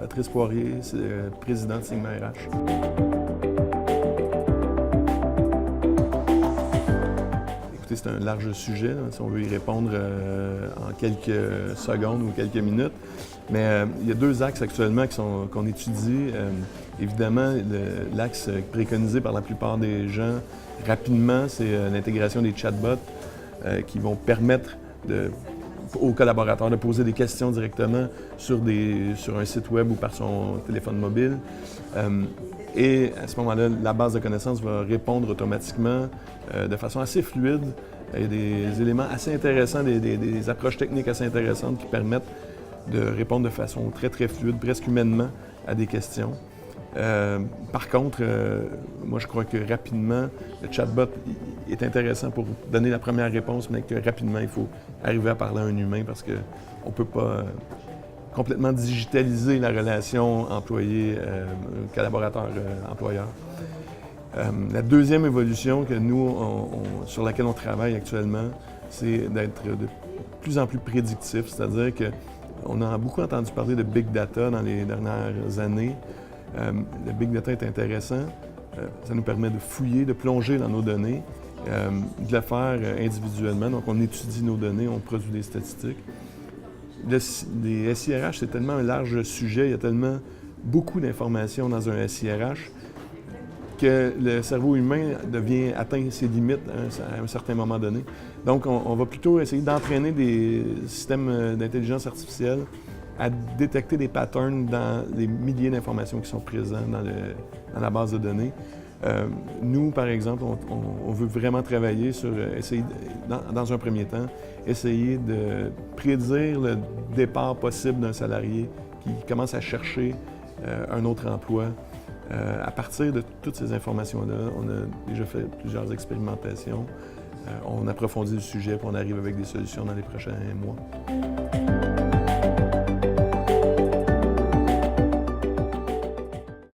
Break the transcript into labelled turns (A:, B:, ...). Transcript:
A: Patrice Poirier, président de Sigma RH. Écoutez, c'est un large sujet, là, si on veut y répondre en quelques secondes ou quelques minutes. Mais il y a deux axes actuellement qu'on étudie. Évidemment, l'axe préconisé par la plupart des gens rapidement, c'est l'intégration des chatbots qui vont permettre aux collaborateurs de poser des questions directement sur un site web ou par son téléphone mobile. Et à ce moment-là, la base de connaissances va répondre automatiquement de façon assez fluide. Il y a des éléments assez intéressants, des approches techniques assez intéressantes qui permettent de répondre de façon très, très fluide, presque humainement, à des questions. Par contre, moi, je crois que rapidement, le chatbot est intéressant pour donner la première réponse, mais que rapidement, il faut arriver à parler à un humain parce qu'on ne peut pas complètement digitaliser la relation employé-collaborateur-employeur. La deuxième évolution que sur laquelle on travaille actuellement, c'est d'être de plus en plus prédictif, c'est-à-dire qu'on a beaucoup entendu parler de Big Data dans les dernières années. Le Big Data est intéressant. Ça nous permet de fouiller, de plonger dans nos données, de le faire individuellement. Donc, on étudie nos données, on produit des statistiques. Les SIRH, c'est tellement un large sujet, il y a tellement beaucoup d'informations dans un SIRH que le cerveau humain atteint ses limites à un certain moment donné. Donc, on va plutôt essayer d'entraîner des systèmes d'intelligence artificielle à détecter des patterns dans les milliers d'informations qui sont présentes dans la base de données. Nous, par exemple, on veut vraiment travailler sur essayer, dans un premier temps, essayer de prédire le départ possible d'un salarié qui commence à chercher un autre emploi. À partir de toutes ces informations-là, on a déjà fait plusieurs expérimentations. On approfondit le sujet et on arrive avec des solutions dans les prochains mois.